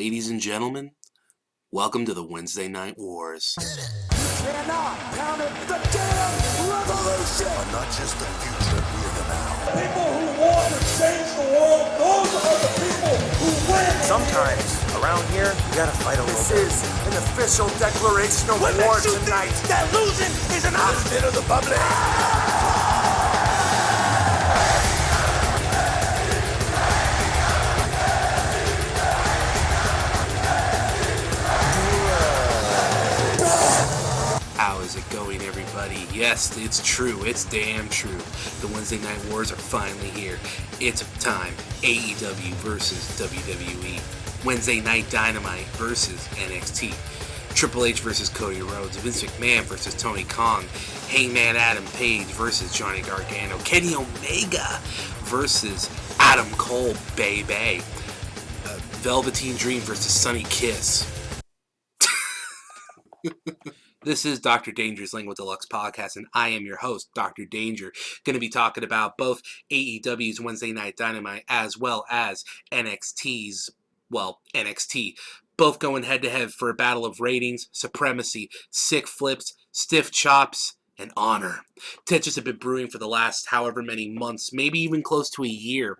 Ladies and gentlemen, welcome to the Wednesday Night Wars. Cannot counter the damn revolution! Are not just the future, we are the now. The people who want to change the world, those are the people who win! Sometimes, around here, you gotta fight a little bit. This is an official declaration of war tonight. That losing is an option of the public. How is it going, everybody? Yes, it's true. It's damn true. The Wednesday Night Wars are finally here. It's time. AEW versus WWE. Wednesday Night Dynamite versus NXT. Triple H versus Cody Rhodes. Vince McMahon versus Tony Khan. Hangman Adam Page versus Johnny Gargano. Kenny Omega versus Adam Cole, baby. Velveteen Dream versus Sonny Kiss. This is Dr. Danger's Lengua Deluxe podcast, and I am your host, Dr. Danger. Going to be talking about both AEW's Wednesday Night Dynamite as well as NXT. Both going head-to-head for a battle of ratings, supremacy, sick flips, stiff chops, and honor. Tensions have been brewing for the last however many months, maybe even close to a year,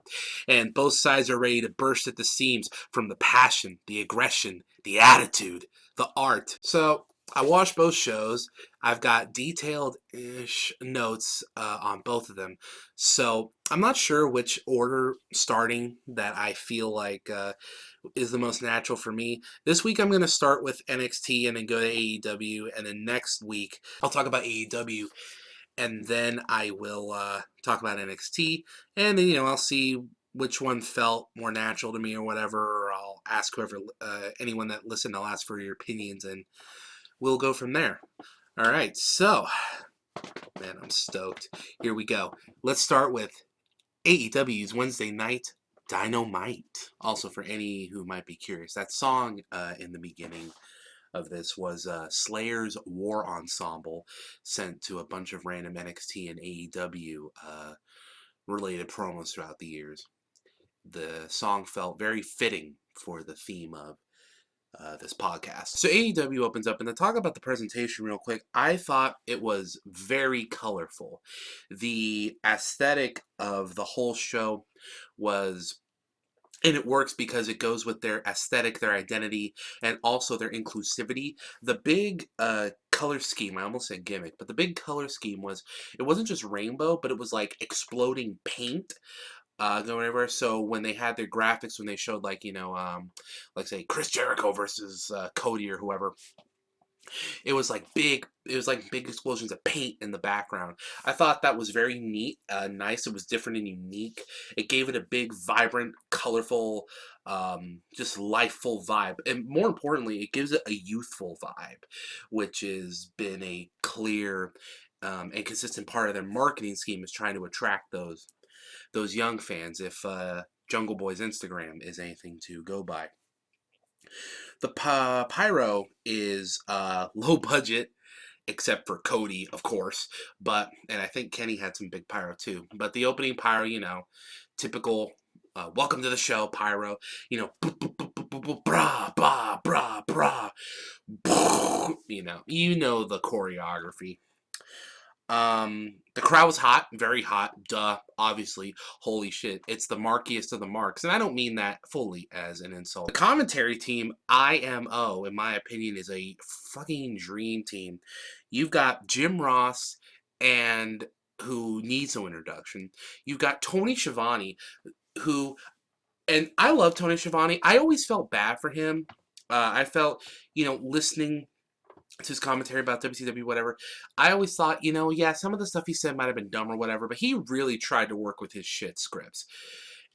and both sides are ready to burst at the seams from the passion, the aggression, the attitude, the art. So I watched both shows. I've got detailed-ish notes on both of them. So I'm not sure which order starting that I feel like is the most natural for me. This week I'm going to start with NXT and then go to AEW. And then next week I'll talk about AEW. And then I will talk about NXT. And then, I'll see which one felt more natural to me or whatever. Or I'll ask anyone that listened, I'll ask for your opinions and we'll go from there. All right, so, man, I'm stoked. Here we go. Let's start with AEW's Wednesday Night Dynamite. Also, for any who might be curious, that song in the beginning of this was Slayer's War Ensemble, sent to a bunch of random NXT and AEW related promos throughout the years. The song felt very fitting for the theme of this podcast. So AEW opens up, and to talk about the presentation real quick, I thought it was very colorful. The aesthetic of the whole show was, and it works because it goes with their aesthetic, their identity, and also their inclusivity. The big color scheme, I almost said gimmick, but the big color scheme was, it wasn't just rainbow, but it was like exploding paint going everywhere. So when they had their graphics, when they showed like say Chris Jericho versus Cody or whoever, it was like big explosions of paint in the background. I thought that was very neat, nice. It was different and unique. It gave it a big, vibrant, colorful, just lifeful vibe. And more importantly, it gives it a youthful vibe, which has been a clear and consistent part of their marketing scheme, is trying to attract those young fans, if Jungle Boy's Instagram is anything to go by. The pyro is low budget, except for Cody, of course, and I think Kenny had some big pyro too. But the opening pyro, typical welcome to the show pyro, brah, brah, brah, brah, the choreography. The crowd was hot, very hot, duh, obviously, holy shit, it's the markiest of the marks, and I don't mean that fully as an insult. The commentary team, IMO, in my opinion, is a fucking dream team. You've got Jim Ross, and who needs no introduction. You've got Tony Schiavone, and I love Tony Schiavone. I always felt bad for him. I felt, listening to his commentary about WCW, whatever, I always thought, some of the stuff he said might have been dumb or whatever, but he really tried to work with his shit scripts.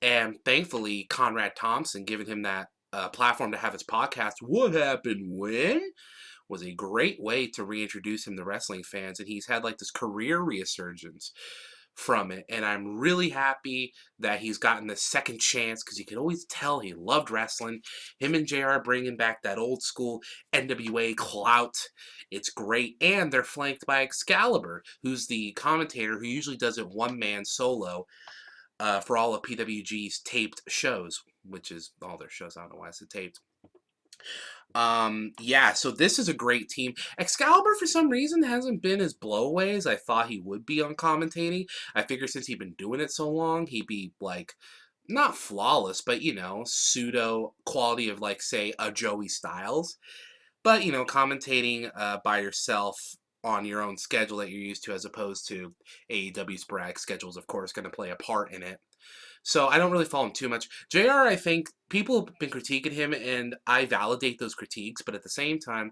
And thankfully, Conrad Thompson, giving him that platform to have his podcast, What Happened When?, was a great way to reintroduce him to wrestling fans, and he's had like this career resurgence from it, and I'm really happy that he's gotten the second chance, because you can always tell he loved wrestling. Him and JR bringing back that old school NWA clout, it's great. And they're flanked by Excalibur, who's the commentator who usually does it one-man solo for all of PWG's taped shows, which is all their shows. I don't know why I said taped. Yeah, so this is a great team. Excalibur, for some reason, hasn't been as blowaway as I thought he would be on commentating. I figured since he'd been doing it so long, he'd be, like, not flawless, but, pseudo quality of, like, say, a Joey Styles. But, commentating by yourself on your own schedule that you're used to as opposed to AEW sporadic schedules, of course, going to play a part in it. So I don't really follow him too much. JR, I think people have been critiquing him, and I validate those critiques. But at the same time,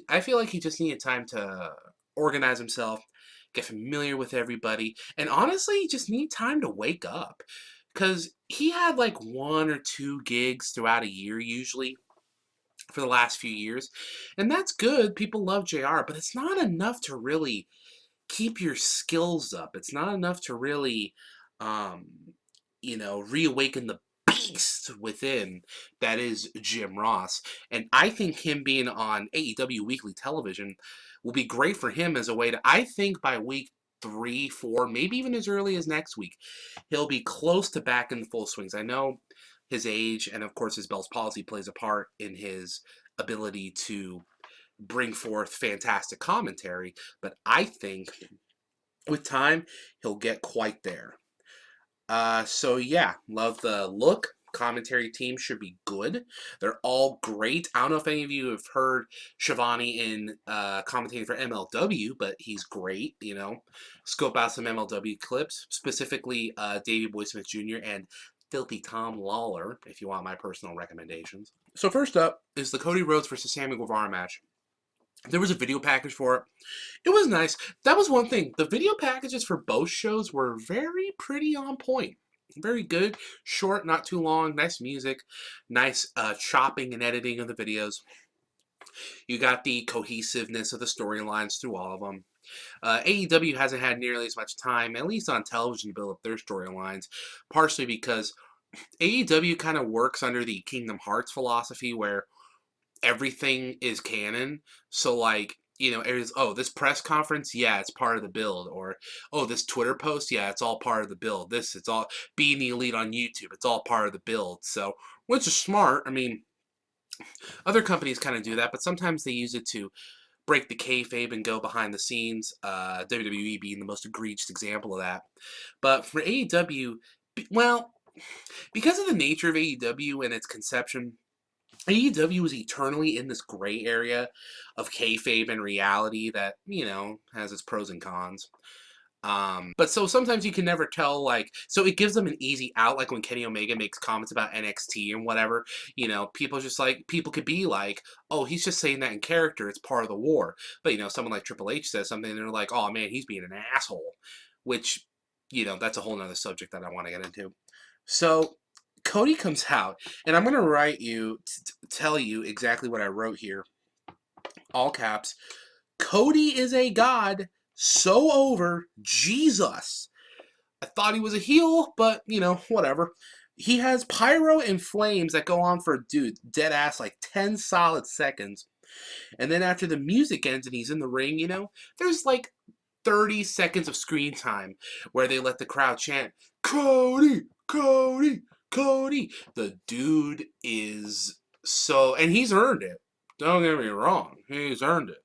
I feel like he just needed time to organize himself, get familiar with everybody, and honestly, he just need time to wake up. Because he had like 1 or 2 gigs throughout a year usually for the last few years, and that's good. People love JR, but it's not enough to really keep your skills up. It's not enough to really, um, reawaken the beast within that is Jim Ross. And I think him being on AEW weekly television will be great for him as a way to, I think by week 3, 4, maybe even as early as next week, he'll be close to back in the full swings. I know his age and of course his Bell's palsy plays a part in his ability to bring forth fantastic commentary, but I think with time he'll get quite there. So yeah, love the look. Commentary team should be good. They're all great. I don't know if any of you have heard Shivani in commentating for MLW, but he's great. Scope out some MLW clips, specifically Davey Boy Smith Jr. and Filthy Tom Lawler, if you want my personal recommendations. So first up is the Cody Rhodes versus Sammy Guevara match. There was a video package for it. It was nice. That was one thing. The video packages for both shows were very pretty on point. Very good. Short, not too long. Nice music. Nice chopping and editing of the videos. You got the cohesiveness of the storylines through all of them. AEW hasn't had nearly as much time, at least on television, to build up their storylines. Partially because AEW kind of works under the Kingdom Hearts philosophy where everything is canon. So like, this press conference, yeah, it's part of the build. Or, this Twitter post, yeah, it's all part of the build. It's all being the elite on YouTube. It's all part of the build. So, which is smart. I mean, other companies kind of do that, but sometimes they use it to break the kayfabe and go behind the scenes. WWE being the most egregious example of that. But for AEW, well, because of the nature of AEW and its conception, AEW is eternally in this gray area of kayfabe and reality that, has its pros and cons. But so sometimes you can never tell, so it gives them an easy out, like when Kenny Omega makes comments about NXT and whatever, people could be like, oh, he's just saying that in character, it's part of the war. But, someone like Triple H says something and they're like, oh man, he's being an asshole. Which, that's a whole nother subject that I want to get into. So, Cody comes out, and I'm going to tell you exactly what I wrote here. All caps. Cody is a god. So over. Jesus. I thought he was a heel, but, whatever. He has pyro and flames that go on for, dead ass, like 10 solid seconds. And then after the music ends and he's in the ring, there's like 30 seconds of screen time where they let the crowd chant, Cody, Cody, Cody. The dude is so, and he's earned it. Don't get me wrong, he's earned it.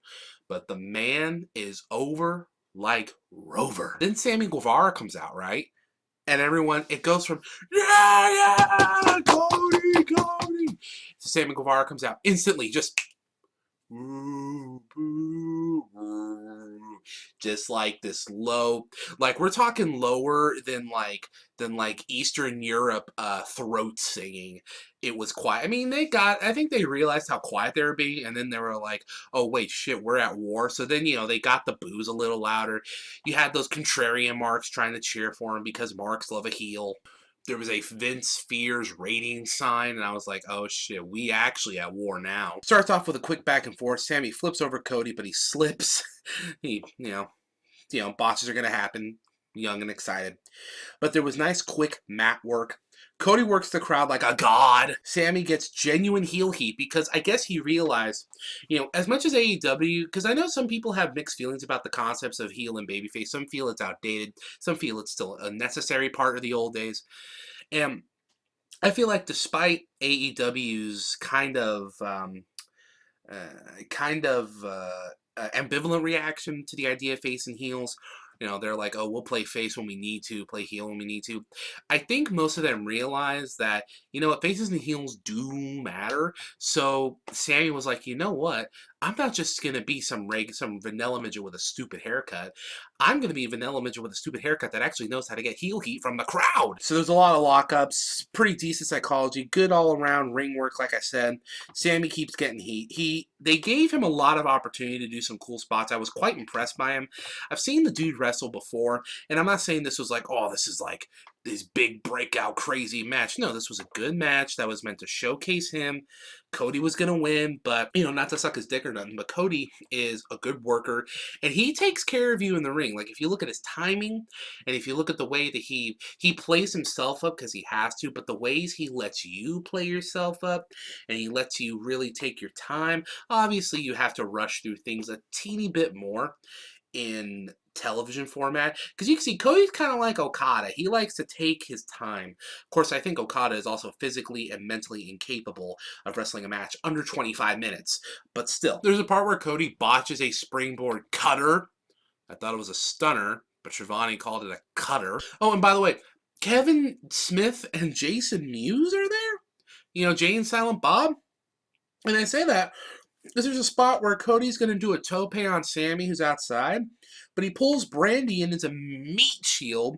But the man is over like Rover. Then Sammy Guevara comes out, right? And everyone, it goes from, yeah, Cody, Cody. So Sammy Guevara comes out instantly, just just like this low, like we're talking lower than Eastern Europe throat singing. It was quiet. I mean, I think they realized how quiet they were being, and then they were like, oh wait, shit, we're at war. So then, they got the boos a little louder. You had those contrarian marks trying to cheer for him because marks love a heel. There was a Vince Fears rating sign, and I was like, oh shit, we actually at war now. Starts off with a quick back and forth. Sammy flips over Cody, but he slips. Botches are going to happen. Young and excited. But there was nice quick mat work. Cody works the crowd like a god. Sammy gets genuine heel heat because I guess he realized, as much as AEW, because I know some people have mixed feelings about the concepts of heel and babyface. Some feel it's outdated. Some feel it's still a necessary part of the old days. And I feel like despite AEW's kind of ambivalent reaction to the idea of face and heels. You know, they're like, oh, we'll play face when we need to, play heel when we need to. I think most of them realize that, you know what, faces and heels do matter. So Sammy was like, you know what? I'm not just going to be some vanilla midget with a stupid haircut. I'm going to be a vanilla midget with a stupid haircut that actually knows how to get heel heat from the crowd. So there's a lot of lockups, pretty decent psychology, good all around ring work, like I said. Sammy keeps getting heat. They gave him a lot of opportunity to do some cool spots. I was quite impressed by him. I've seen the dude wrestle before, and I'm not saying this was like, oh, this is like this big breakout crazy match. No, this was a good match that was meant to showcase him. Cody was gonna win, but you know, not to suck his dick or nothing, but Cody is a good worker, and he takes care of you in the ring. Like if you look at his timing, and if you look at the way that he plays himself up because he has to, but the ways he lets you play yourself up, and he lets you really take your time. Obviously, you have to rush through things a teeny bit more in television format, because you can see Cody's kind of like Okada. He likes to take his time. Of course, I think Okada is also physically and mentally incapable of wrestling a match under 25 minutes, but still. There's a part where Cody botches a springboard cutter. I thought it was a stunner, but Shivani called it a cutter. Oh, and by the way, Kevin Smith and Jason Mewes are there? You know, Jay and Silent Bob? And I say that because there's a spot where Cody's going to do a tope on Sammy, who's outside, but he pulls Brandy in as a meat shield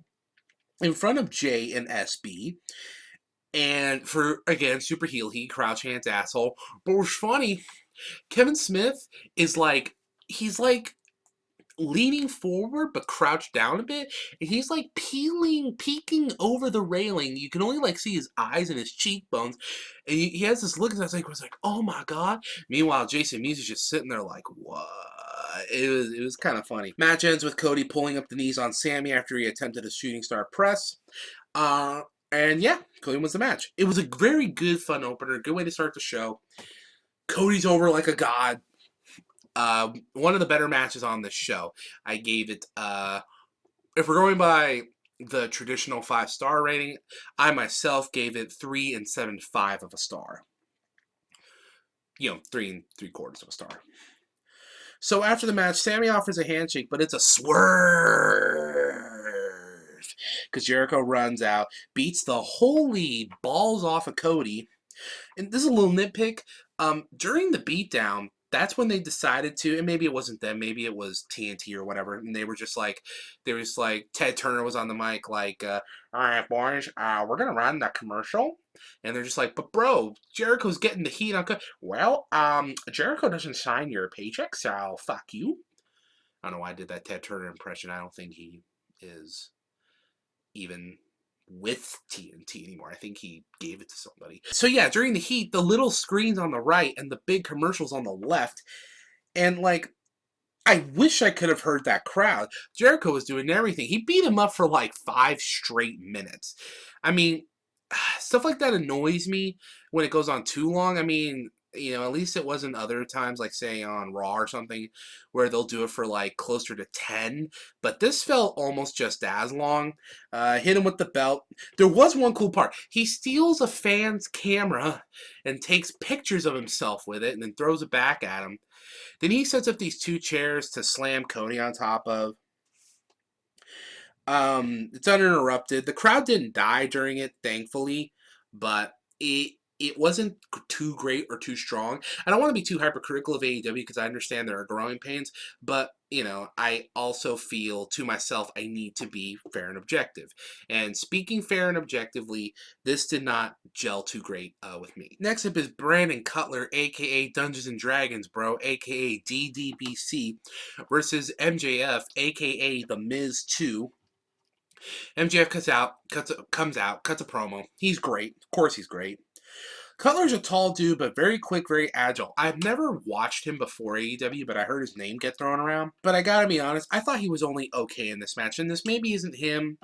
in front of Jay and SB. And for, again, super heel heat, crouch hands, asshole. But what's funny, Kevin Smith is like, he's like leaning forward but crouched down a bit, and he's like peeking over the railing. You can only like see his eyes and his cheekbones, and he has this look that's like, was like, oh my god. Meanwhile, Jason Mewes is just sitting there like, what? It was kind of funny. Match ends with Cody pulling up the knees on Sammy after he attempted a shooting star press. And yeah, Cody wins the match. It was a very good, fun opener. Good way to start the show. Cody's over like a god. One of the better matches on this show. I gave it, if we're going by the traditional 5-star rating, I myself gave it 3 7/5 of a star. You know, 3 3/4 of a star. So after the match, Sammy offers a handshake, but it's a swerve. Because Jericho runs out, beats the holy balls off of Cody. And this is a little nitpick. During the beatdown, that's when they decided to, and maybe it wasn't them, maybe it was TNT or whatever, and they were just like, Ted Turner was on the mic, like, all right, boys, we're gonna run the commercial, and they're just like, but bro, Jericho's getting the heat on, well, Jericho doesn't sign your paycheck, so fuck you. I don't know why I did that Ted Turner impression. I don't think he is even with TNT anymore. I think he gave it to somebody. So yeah, during the heat, the little screens on the right and the big commercials on the left, and like, I wish I could have heard that crowd. Jericho was doing everything. He beat him up for like 5 straight minutes. I mean, stuff like that annoys me when it goes on too long. I mean, you know, at least it wasn't other times, like say on Raw or something, where they'll do it for like closer to 10. But this felt almost just as long. Hit him with the belt. There was one cool part. He steals a fan's camera and takes pictures of himself with it and then throws it back at him. Then he sets up these 2 chairs to slam Cody on top of. It's uninterrupted. The crowd didn't die during it, thankfully, but it wasn't too great or too strong. I don't want to be too hypercritical of AEW because I understand there are growing pains, but, you know, I also feel to myself I need to be fair and objective. And speaking fair and objectively, this did not gel too great with me. Next up is Brandon Cutler, a.k.a. Dungeons & Dragons, bro, a.k.a. DDBC, versus MJF, a.k.a. The Miz 2. MJF comes out, cuts a promo. He's great. Of course he's great. Cutler's a tall dude, but very quick, very agile. I've never watched him before AEW, but I heard his name get thrown around. But I gotta be honest, I thought he was only okay in this match, and this maybe isn't him,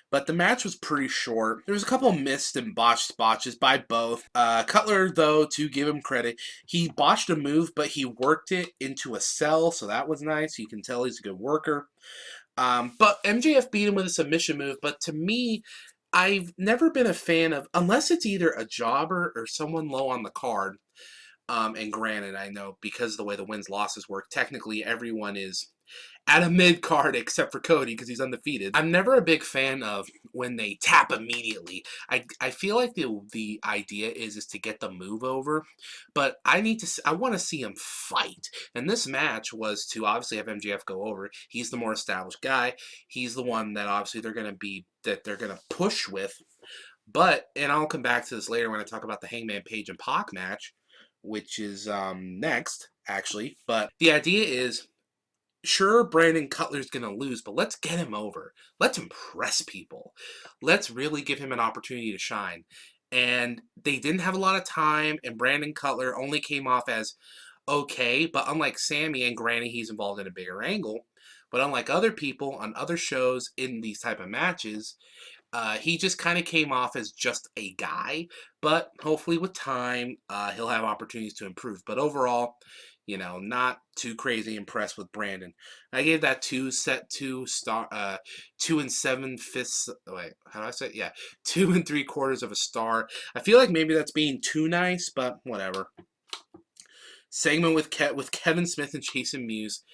but the match was pretty short. There was a couple missed and botched botches by both. Cutler, though, to give him credit, he botched a move, but he worked it into a sell, so that was nice. You can tell he's a good worker. But MJF beat him with a submission move, but to me, I've never been a fan of, unless it's either a jobber or someone low on the card. And granted, I know because of the way the wins losses work, technically everyone is at a mid card except for Cody because he's undefeated. I'm never a big fan of when they tap immediately. I feel like the idea is to get the move over, but I want to see him fight. And this match was to obviously have MJF go over. He's the more established guy. He's the one that obviously they're gonna push with. But and I'll come back to this later when I talk about the Hangman Page and Pac match, which is next actually. But the idea is, sure, Brandon Cutler's going to lose, but let's get him over. Let's impress people. Let's really give him an opportunity to shine. And they didn't have a lot of time, and Brandon Cutler only came off as okay, but unlike Sammy, and granted he's involved in a bigger angle, but unlike other people on other shows in these type of matches, he just kind of came off as just a guy, but hopefully with time, he'll have opportunities to improve. But overall, not too crazy impressed with Brandon. I gave that 2.7 wait, how do I say it? Yeah, 2 3/4 of a star. I feel like maybe that's being too nice, but whatever. Segment with Kevin Smith and Jason Mewes.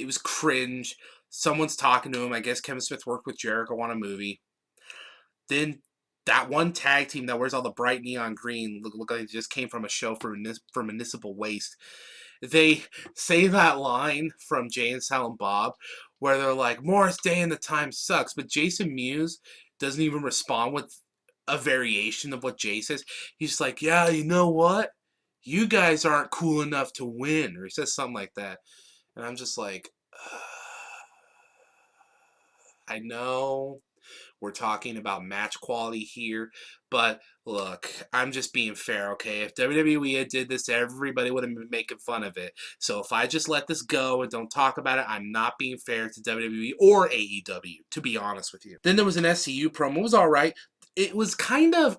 It was cringe. Someone's talking to him. I guess Kevin Smith worked with Jericho on a movie. Then that one tag team that wears all the bright neon green look like it just came from a show for Municipal Waste. They say that line from Jay and Silent Bob where they're like, Morris Day and the time sucks, but Jason Mewes doesn't even respond with a variation of what Jay says. He's just like, yeah, you know what? You guys aren't cool enough to win. Or he says something like that. And I'm just like, I know we're talking about match quality here, but look, I'm just being fair, okay? If WWE had did this, everybody would have been making fun of it. So if I just let this go and don't talk about it, I'm not being fair to WWE or AEW, to be honest with you. Then there was an SCU promo. It was all right. It was kind of,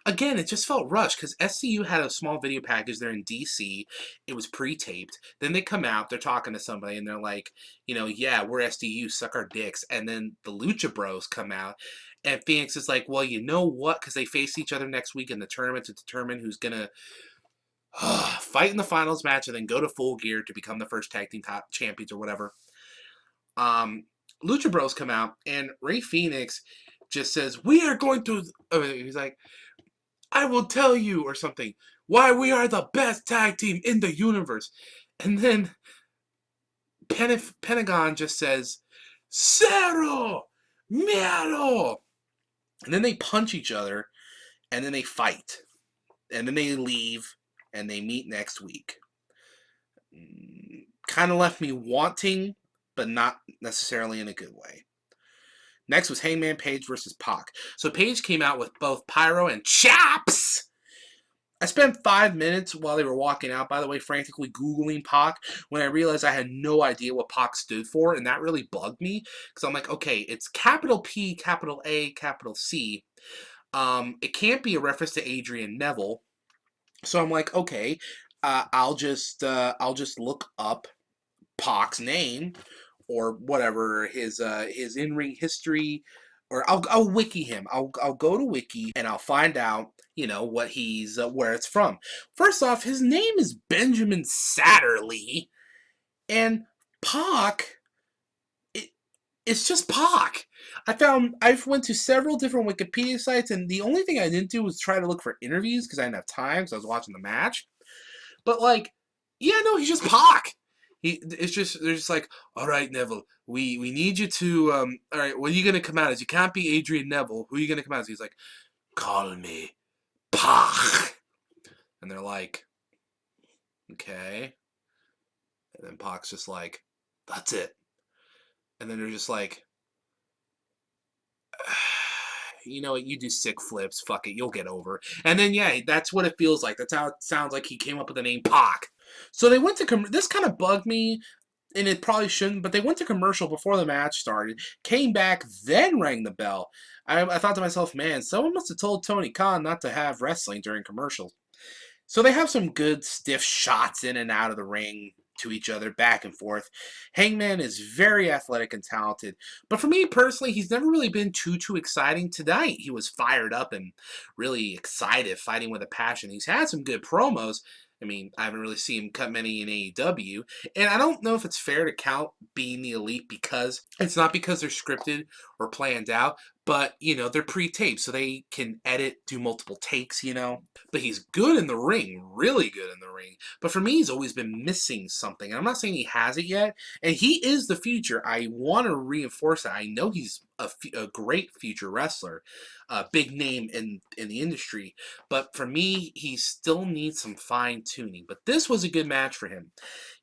again, it just felt rushed because SCU had a small video package there in DC. It was pre-taped. Then they come out, they're talking to somebody, and they're like, yeah, we're SCU, suck our dicks. And then the Lucha Bros come out, and Phoenix is like, well, you know what? Because they face each other next week in the tournament to determine who's going to fight in the finals match and then go to Full Gear to become the first tag team top champions or whatever. Lucha Bros come out, and Rey Fenix just says, we are going to, he's like, I will tell you, or something, why we are the best tag team in the universe. And then Pentagon just says, Cero Miedo. And then they punch each other, and then they fight. And then they leave, and they meet next week. Kind of left me wanting, but not necessarily in a good way. Next was Hangman Page versus Pac. So Page came out with both Pyro and Chaps. I spent 5 minutes while they were walking out, by the way, frantically Googling Pac when I realized I had no idea what Pac stood for, and that really bugged me. Because I'm like, okay, it's capital P, capital A, capital C. It can't be a reference to Adrian Neville. So I'm like, okay, I'll just look up Pac's name or whatever his in-ring history, or I'll wiki him. I'll go to wiki and I'll find out what he's where it's from. First off, his name is Benjamin Satterley, and Pac, it's just Pac. I went to several different Wikipedia sites, and the only thing I didn't do was try to look for interviews because I didn't have time because I was watching the match. But he's just Pac. They're just like, all right, Neville, we need you to, all right, what are you going to come out as? You can't be Adrian Neville. Who are you going to come out as? He's like, call me Pac. And they're like, okay. And then Pac's just like, that's it. And then they're just like, you know what, you do sick flips, fuck it, you'll get over. And then, yeah, that's what it feels like. That's how it sounds like he came up with the name Pac. So they went to, this kind of bugged me, and it probably shouldn't, but they went to commercial before the match started, came back, then rang the bell. I thought to myself, man, someone must have told Tony Khan not to have wrestling during commercials. So they have some good stiff shots in and out of the ring. to each other, back and forth. Hangman is very athletic and talented, but for me personally, he's never really been too exciting. Tonight, he was fired up and really excited, fighting with a passion. He's had some good promos. I mean, I haven't really seen him cut many in AEW, and I don't know if it's fair to count being the Elite because it's not because they're scripted or planned out, but, you know, they're pre-taped, so they can edit, do multiple takes, you know. But he's good in the ring, really good in the ring. But for me, he's always been missing something. And I'm not saying he has it yet, and he is the future. I want to reinforce that. I know he's a great future wrestler, a big name in the industry. But for me, he still needs some fine-tuning. But this was a good match for him.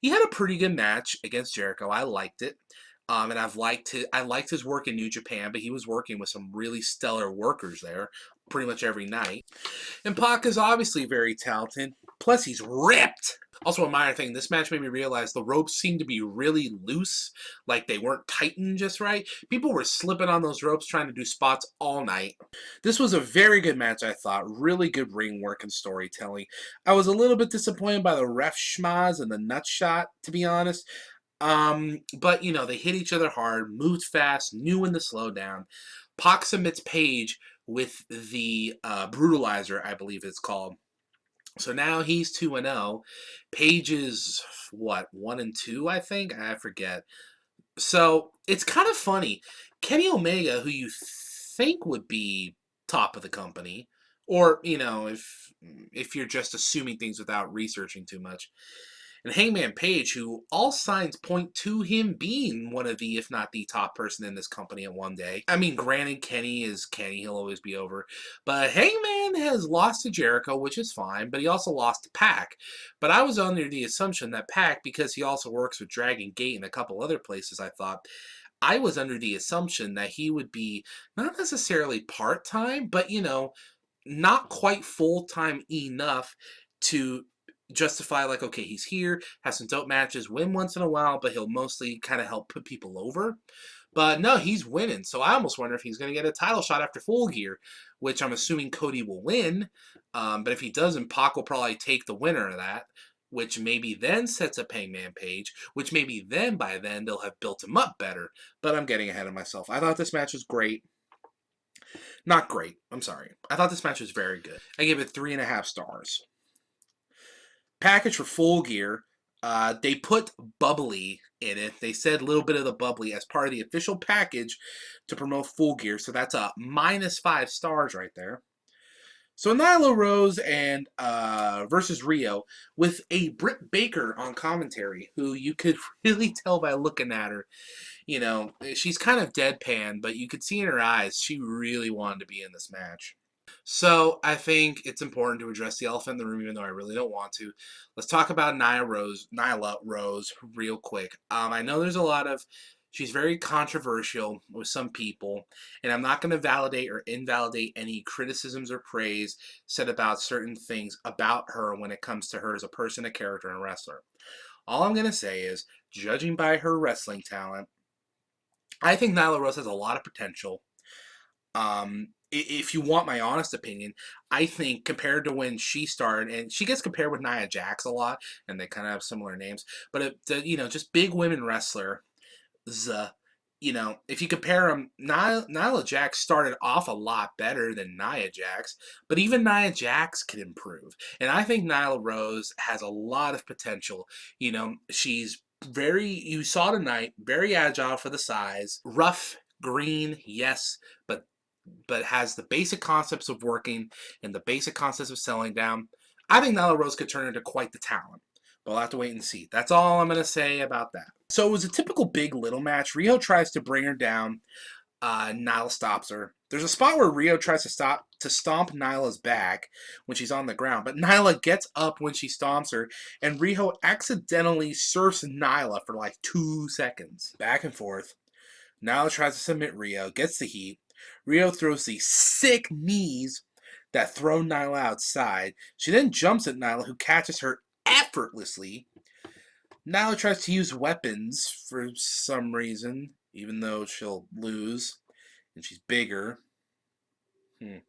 He had a pretty good match against Jericho. I liked it. And I liked his work in New Japan, but he was working with some really stellar workers there pretty much every night. And Pac is obviously very talented. Plus, he's ripped. Also, a minor thing, this match made me realize the ropes seemed to be really loose, like they weren't tightened just right. People were slipping on those ropes trying to do spots all night. This was a very good match, I thought. Really good ring work and storytelling. I was a little bit disappointed by the ref schmaz and the nut shot, to be honest. But, you know, they hit each other hard, moved fast, knew when to slow down. Pac submits Page with the Brutalizer, I believe it's called. So now he's 2-0. Page is, what, 1-2, I think? I forget. So it's kind of funny. Kenny Omega, who you think would be top of the company, or, you know, if you're just assuming things without researching too much, and Hangman Page, who all signs point to him being one of the, if not the top person in this company at one day. I mean, granted, Kenny is Kenny. He'll always be over. But Hangman has lost to Jericho, which is fine, but he also lost to Pac. But I was under the assumption that Pac, because he also works with Dragon Gate and a couple other places, I was under the assumption that he would be not necessarily part-time, but, you know, not quite full-time enough to justify, like, okay, he's here, has some dope matches, win once in a while, but he'll mostly kind of help put people over. But no, he's winning, so I almost wonder if he's going to get a title shot after Full Gear, which I'm assuming Cody will win. But if he doesn't, Pac will probably take the winner of that, which maybe then sets up Hangman Page, which maybe then, by then, they'll have built him up better. But I'm getting ahead of myself. I thought this match was great. Not great, I'm sorry. I thought this match was very good. I gave it 3.5 stars. Package for Full Gear, they put bubbly in it. They said a little bit of the bubbly as part of the official package to promote Full Gear, so that's a -5 stars right there. So Nyla Rose and versus Rio with a Britt Baker on commentary, who you could really tell by looking at her. You know, she's kind of deadpan, but you could see in her eyes she really wanted to be in this match. So I think it's important to address the elephant in the room, even though I really don't want to. Let's talk about Nyla Rose real quick. I know there's a lot of, she's very controversial with some people, and I'm not going to validate or invalidate any criticisms or praise said about certain things about her when it comes to her as a person, a character, and a wrestler. All I'm going to say is, judging by her wrestling talent, I think Nyla Rose has a lot of potential. If you want my honest opinion, I think compared to when she started, and she gets compared with Nia Jax a lot, and they kind of have similar names, but you know, just big women wrestler, you know, if you compare them, Nia Jax started off a lot better than Nia Jax, but even Nia Jax can improve, and I think Nyla Rose has a lot of potential. You know, she's you saw tonight, very agile for the size, rough, green, yes, but has the basic concepts of working and the basic concepts of selling down. I think Nyla Rose could turn into quite the talent. But we'll have to wait and see. That's all I'm going to say about that. So it was a typical big little match. Rio tries to bring her down. Nyla stops her. There's a spot where Rio tries to stomp Nyla's back when she's on the ground, but Nyla gets up when she stomps her, and Rio accidentally surfs Nyla for like 2 seconds. Back and forth. Nyla tries to submit Rio, gets the heat. Rio throws these sick knees that throw Nyla outside. She then jumps at Nyla, who catches her effortlessly. Nyla tries to use weapons for some reason, even though she'll lose, and she's bigger. You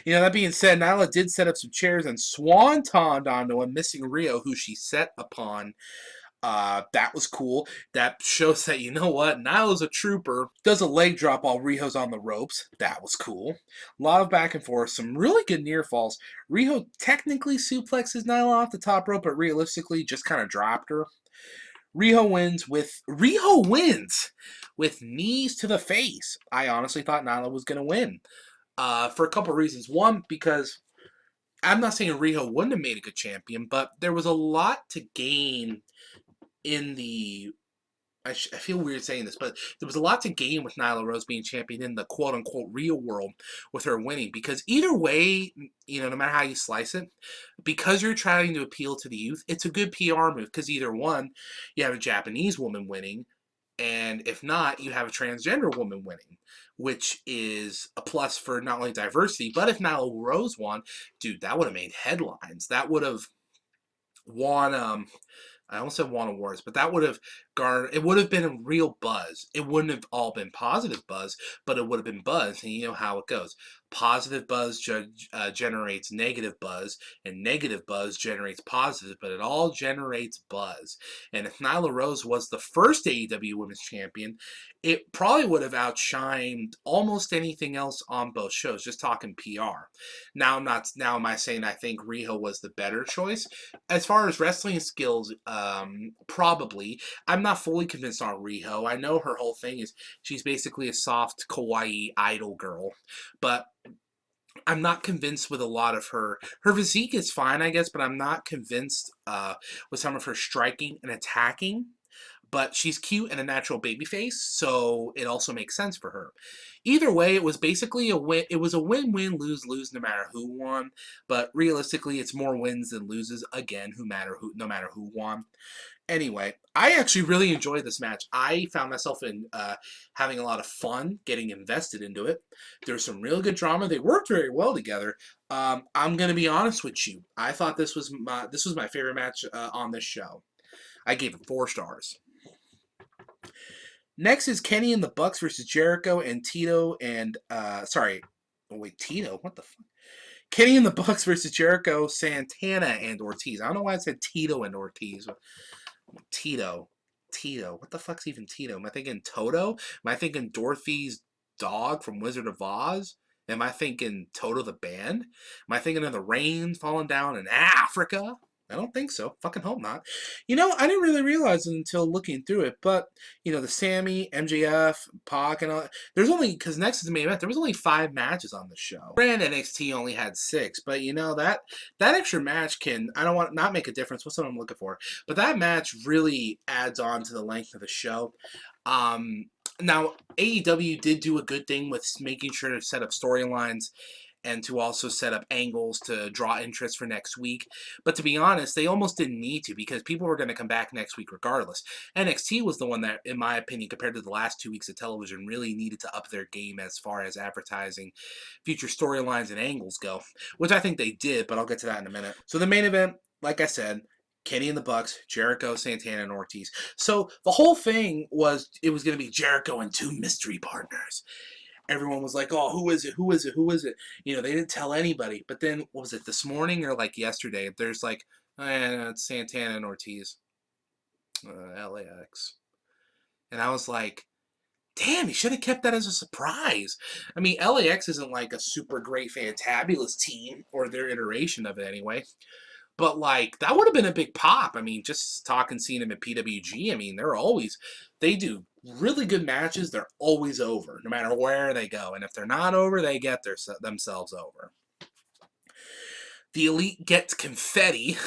know, that being said, Nyla did set up some chairs and swan-tonned onto a missing Rio, who she set upon. That was cool. That shows that, you know what, Nyla's a trooper. Does a leg drop while Riho's on the ropes. That was cool. A lot of back and forth. Some really good near falls. Riho technically suplexes Nyla off the top rope, but realistically just kind of dropped her. Riho wins with knees to the face. I honestly thought Nyla was going to win. For a couple reasons. One, because I'm not saying Riho wouldn't have made a good champion, but there was a lot to gain in the. I feel weird saying this, but there was a lot to gain with Nyla Rose being champion in the quote unquote real world with her winning. Because either way, no matter how you slice it, because you're trying to appeal to the youth, it's a good PR move. Because either one, you have a Japanese woman winning, and if not, you have a transgender woman winning, which is a plus for not only diversity, but if Nyla Rose won, dude, that would have made headlines. That would have won. I almost said won awards, but that would have garnered. It would have been a real buzz. It wouldn't have all been positive buzz, but it would have been buzz, and you know how it goes. Positive buzz generates negative buzz, and negative buzz generates positive, but it all generates buzz. And if Nyla Rose was the first AEW Women's Champion, it probably would have outshined almost anything else on both shows. Just talking PR. Now, am I saying I think Riho was the better choice? As far as wrestling skills, probably. I'm not fully convinced on Riho. I know her whole thing is she's basically a soft, kawaii idol girl, but I'm not convinced with a lot of her. Her physique is fine, I guess, but I'm not convinced with some of her striking and attacking. But she's cute and a natural baby face, so it also makes sense for her. Either way, it was basically a win. It was a win-win, lose-lose, no matter who won. But realistically, it's more wins than loses. Again, no matter who won. Anyway, I actually really enjoyed this match. I found myself having a lot of fun, getting invested into it. There's some real good drama. They worked very well together. I'm gonna be honest with you. I thought this was my favorite match on this show. I gave it 4 stars. Next is Kenny and the Bucks versus Jericho and Tito and Tito? What the fuck? Kenny and the Bucks versus Jericho, Santana, and Ortiz. I don't know why I said Tito and Ortiz. Tito. What the fuck's even Tito? Am I thinking Toto? Am I thinking Dorothy's dog from Wizard of Oz? Am I thinking Toto the band? Am I thinking of the rain falling down in Africa? I don't think so. Fucking hope not. I didn't really realize it until looking through it, but, the Sammy, MJF, Pac, and all that. There's only, because next is the main event, there was only 5 matches on the show. Brand NXT only had 6, but, that extra match can, I don't want, not make a difference, what's what I'm looking for, but that match really adds on to the length of the show. Now, AEW did do a good thing with making sure to set up storylines and to also set up angles to draw interest for next week. But to be honest, they almost didn't need to because people were going to come back next week regardless. NXT was the one that, in my opinion, compared to the last 2 weeks of television, really needed to up their game as far as advertising, future storylines, and angles go, which I think they did, but I'll get to that in a minute. So the main event, like I said, Kenny and the Bucks, Jericho, Santana, and Ortiz. So the whole thing was, it was going to be Jericho and 2 mystery partners. Everyone was like, oh, who is it? Who is it? Who is it? They didn't tell anybody. But then, what was it, this morning or like yesterday? There's like, it's Santana and Ortiz. LAX. And I was like, damn, you should have kept that as a surprise. I mean, LAX isn't like a super great, fantabulous team, or their iteration of it anyway. But, like, that would have been a big pop. I mean, just seeing them at PWG, I mean, they do really good matches. They're always over, no matter where they go. And if they're not over, they get themselves over. The Elite gets confetti,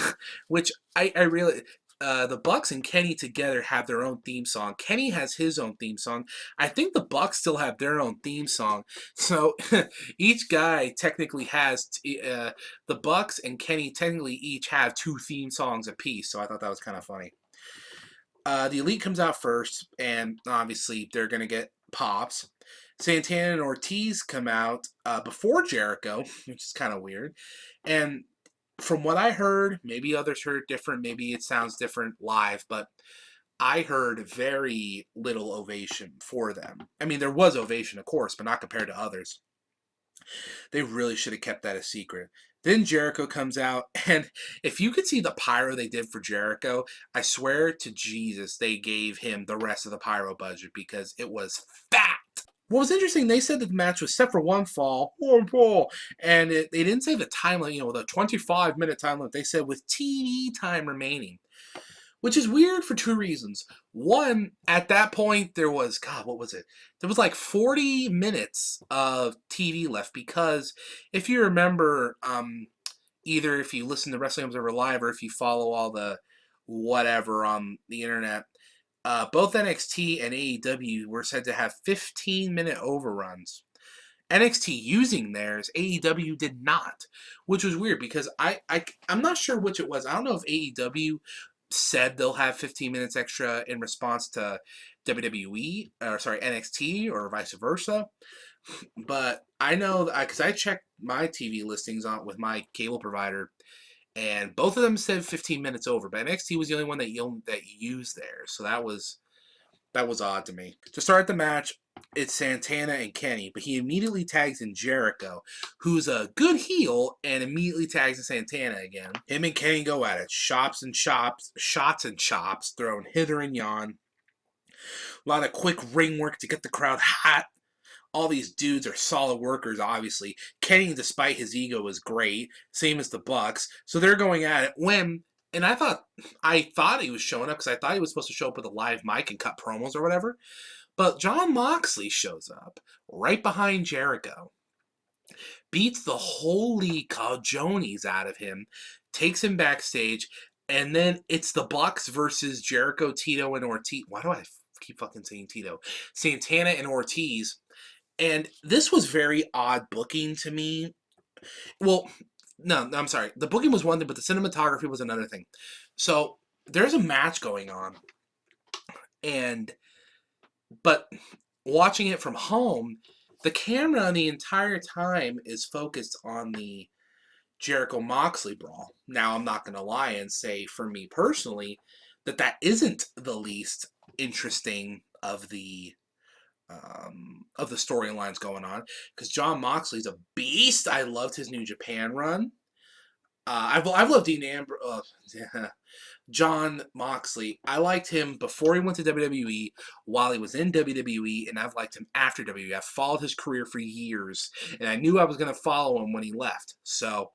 which I really... the Bucks and Kenny together have their own theme song. Kenny has his own theme song. I think the Bucks still have their own theme song. So each guy technically has the Bucks and Kenny technically each have 2 theme songs apiece. So I thought that was kind of funny. The Elite comes out first, and obviously they're gonna get pops. Santana and Ortiz come out before Jericho, which is kind of weird, and from what I heard, maybe others heard different, maybe it sounds different live, but I heard very little ovation for them. I mean, there was ovation, of course, but not compared to others. They really should have kept that a secret. Then Jericho comes out, and if you could see the pyro they did for Jericho, I swear to Jesus, they gave him the rest of the pyro budget because it was fat. What was interesting, they said that the match was set for one fall, and they didn't say the time limit, the 25-minute time limit. They said with TV time remaining, which is weird for two reasons. One, at that point, there was, God, what was it? There was like 40 minutes of TV left because if you remember, either if you listen to Wrestling Observer Live or if you follow all the whatever on the internet, both NXT and AEW were said to have 15-minute overruns. NXT using theirs, AEW did not, which was weird because I'm not sure which it was. I don't know if AEW said they'll have 15 minutes extra in response to WWE, or sorry, NXT, or vice versa. But I know because I checked my TV listings on with my cable provider, and both of them said 15 minutes over. But NXT was the only one that used theirs, so that was odd to me. To start the match, it's Santana and Kenny, but he immediately tags in Jericho, who's a good heel, and immediately tags in Santana again. Him and Kenny go at it. Shots and chops, thrown hither and yon. A lot of quick ring work to get the crowd hot. All these dudes are solid workers, obviously. Kenny, despite his ego, is great. Same as the Bucks. So they're going at it when... And I thought he was showing up because I thought he was supposed to show up with a live mic and cut promos or whatever. But Jon Moxley shows up right behind Jericho, beats the holy cajonies out of him, takes him backstage, and then it's the Bucks versus Jericho, Tito, and Ortiz. Why do I keep fucking saying Tito? Santana and Ortiz. And this was very odd booking to me. Well, no, I'm sorry. The booking was one thing, but the cinematography was another thing. So there's a match going on, but watching it from home, the camera the entire time is focused on the Jericho Moxley brawl. Now, I'm not going to lie and say, for me personally, that isn't the least interesting of the storylines going on, because Jon Moxley's a beast. I loved his New Japan run. I've loved Dean Ambrose. Jon Moxley. I liked him before he went to WWE, while he was in WWE, and I've liked him after WWE. I've followed his career for years, and I knew I was going to follow him when he left. So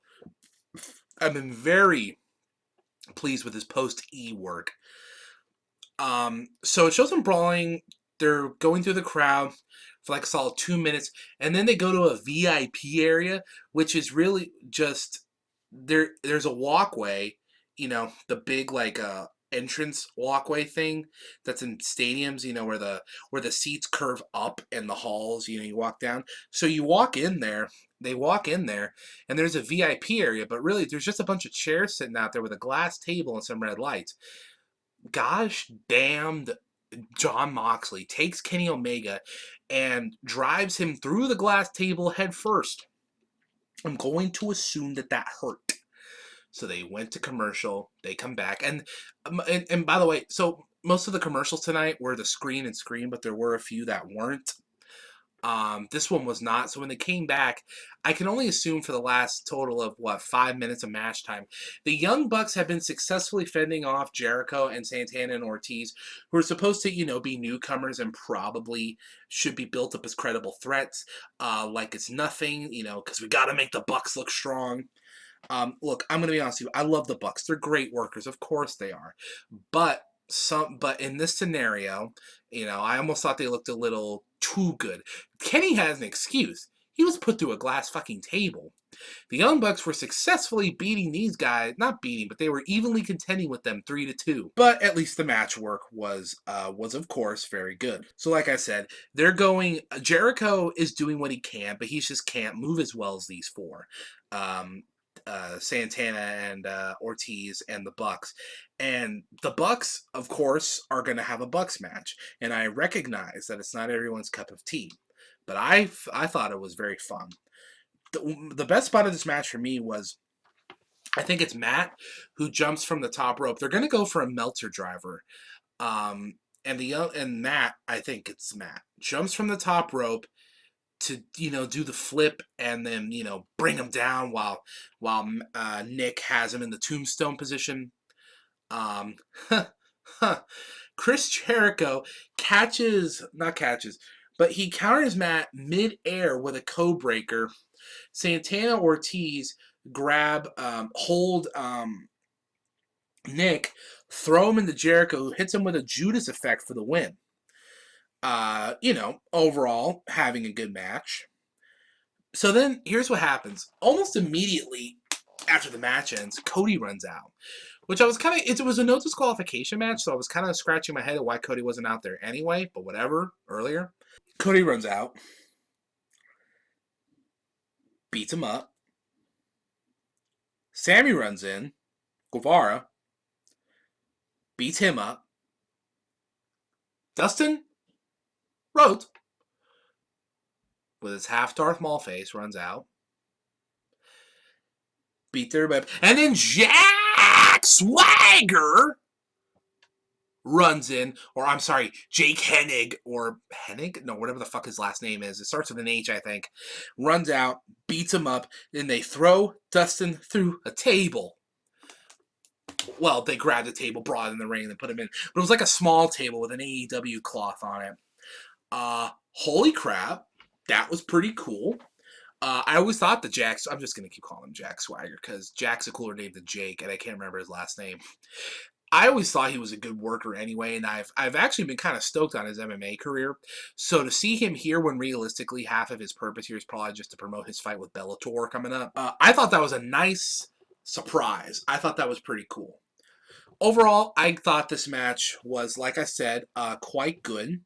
I've been very pleased with his post-E work. So it shows them brawling. They're going through the crowd for like a solid 2 minutes, and then they go to a VIP area, which is really just there's a walkway, the big entrance walkway thing that's in stadiums, where the seats curve up and the halls, you walk down. So you walk in there, they walk in there, and there's a VIP area, but really there's just a bunch of chairs sitting out there with a glass table and some red lights. Gosh damned Jon Moxley takes Kenny Omega and drives him through the glass table head first. I'm going to assume that hurt. So they went to commercial. They come back. And by the way, so most of the commercials tonight were the screen, but there were a few that weren't. This one was not. So when they came back, I can only assume for the last total of 5 minutes of match time, the Young Bucks have been successfully fending off Jericho and Santana and Ortiz, who are supposed to, be newcomers and probably should be built up as credible threats. Like it's nothing, because we got to make the Bucks look strong. Look, I'm going to be honest with you. I love the Bucks. They're great workers. Of course they are. But in this scenario, I almost thought they looked a little too good. Kenny has an excuse. He was put through a glass fucking table. The Young Bucks were successfully beating these guys, not beating, but they were evenly contending with them 3-2. But at least the match work was of course very good. So like I said, Jericho is doing what he can, but he just can't move as well as these four. Santana and Ortiz and the Bucks. And the Bucks, of course, are going to have a Bucks match. And I recognize that it's not everyone's cup of tea. But I thought it was very fun. The best spot of this match for me was, I think it's Matt, who jumps from the top rope. They're going to go for a Meltzer driver. And Matt, I think it's Matt, jumps from the top rope, do the flip and then, bring him down while Nick has him in the tombstone position. Um, Chris Jericho but he counters Matt mid-air with a code breaker. Santana Ortiz hold Nick, throw him into Jericho, who hits him with a Judas effect for the win. Overall, having a good match. So then, here's what happens. Almost immediately after the match ends, Cody runs out. Which I was it was a no disqualification match, so I was kind of scratching my head at why Cody wasn't out there anyway, but whatever, earlier. Cody runs out. Beats him up. Sammy runs in. Guevara. Beats him up. Dustin Rhodes, with his half Darth Maul face, runs out. Beat their bed. And then Jack Swagger runs in, or I'm sorry, Jake Hennig, or Hennig? No, whatever the fuck his last name is. It starts with an H, I think. Runs out, beats him up, then they throw Dustin through a table. Well, they grabbed the table, brought it in the ring, and put him in. But it was like a small table with an AEW cloth on it. Holy crap. That was pretty cool. I always thought that I'm just going to keep calling him Jack Swagger, because Jack's a cooler name than Jake, and I can't remember his last name. I always thought he was a good worker anyway, and I've actually been kind of stoked on his MMA career. So to see him here when realistically half of his purpose here is probably just to promote his fight with Bellator coming up, I thought that was a nice surprise. I thought that was pretty cool. Overall, I thought this match was, like I said, quite good.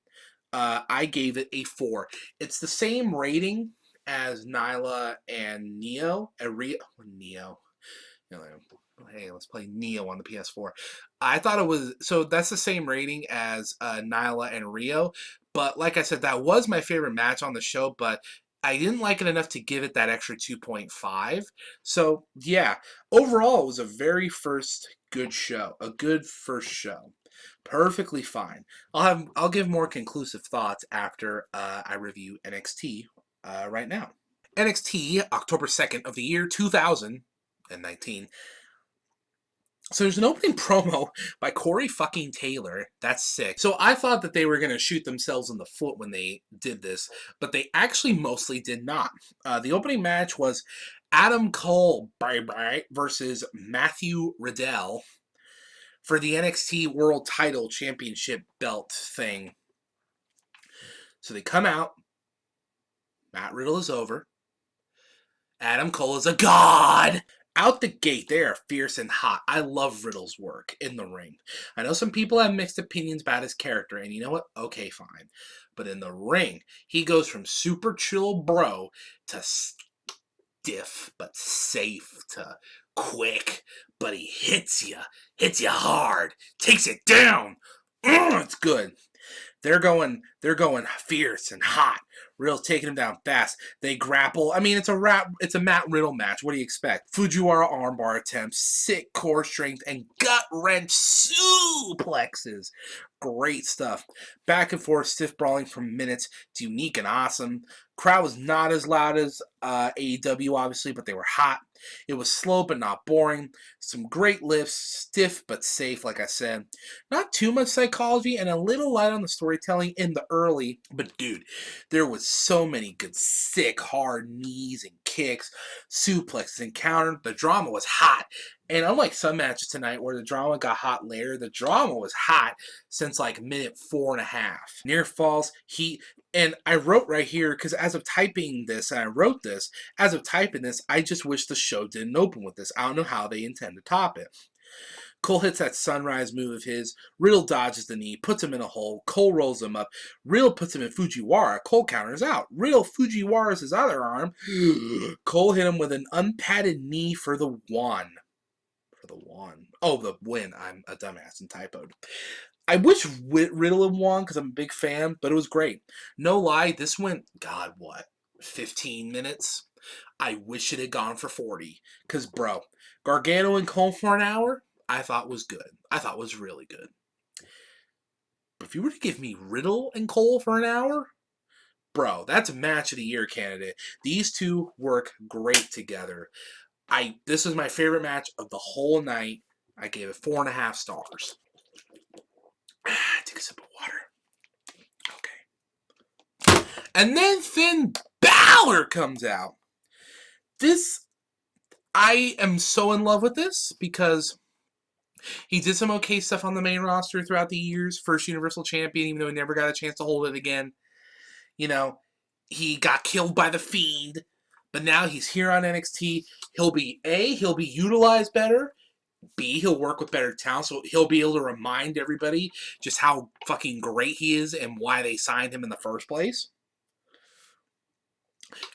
I gave it a 4. It's the same rating as Nyla and Neo. Hey, let's play Neo on the PS4. I thought it was, so that's the same rating as Nyla and Rio. But like I said, that was my favorite match on the show, but I didn't like it enough to give it that extra 2.5. So yeah, overall, it was a very good show. A good first show. Perfectly fine. I'll give more conclusive thoughts after I review NXT right now. NXT, October 2nd of the year 2019. So there's an opening promo by Corey fucking Taylor. That's sick. So I thought that they were going to shoot themselves in the foot when they did this, but they actually mostly did not. The opening match was Adam Cole versus Matthew Riddle for the NXT World Title Championship belt thing. So they come out. Matt Riddle is over. Adam Cole is a god. Out the gate, they are fierce and hot. I love Riddle's work in the ring. I know some people have mixed opinions about his character, and you know what? Okay, fine. But in the ring, he goes from super chill bro to stiff but safe to quick, but he hits you hard, takes it down. It's good. They're going fierce and hot. Riddle's taking him down fast. They grapple. I mean, it's a Matt Riddle match. What do you expect? Fujiwara armbar attempts, sick core strength, and gut wrench suplexes. Great stuff. Back and forth, stiff brawling for minutes. It's unique and awesome. Crowd was not as loud as AEW, obviously, but they were hot. It was slow but not boring. Some great lifts, stiff but safe, like I said. Not too much psychology and a little light on the storytelling in the early. But dude, there was so many good, sick, hard knees and kicks, suplexes and counter. The drama was hot. And unlike some matches tonight where the drama got hot later, the drama was hot since like minute 4.5. Near falls, and I wrote right here, because as of typing this, and I wrote this, as of typing this, I just wish the show didn't open with this. I don't know how they intend to top it. Cole hits that sunrise move of his. Riddle dodges the knee, puts him in a hole. Cole rolls him up. Riddle puts him in Fujiwara. Cole counters out. Riddle Fujiwara's his other arm. Cole hit him with an unpadded knee for the one. Oh, the win. I'm a dumbass and typoed. I wish Riddle had won because I'm a big fan, but it was great. No lie, this went, 15 minutes? I wish it had gone for 40. Because, bro, Gargano and Cole for an hour, I thought was good. I thought was really good. But if you were to give me Riddle and Cole for an hour, bro, that's a match of the year candidate. These two work great together. This was my favorite match of the whole night. I gave it 4.5 stars. Take a sip of water. Okay. And then Finn Balor comes out. I am so in love with this because he did some okay stuff on the main roster throughout the years. First Universal Champion, even though he never got a chance to hold it again. You know, he got killed by the Fiend, but now he's here on NXT. He'll be utilized better. B, he'll work with better talent, so he'll be able to remind everybody just how fucking great he is and why they signed him in the first place.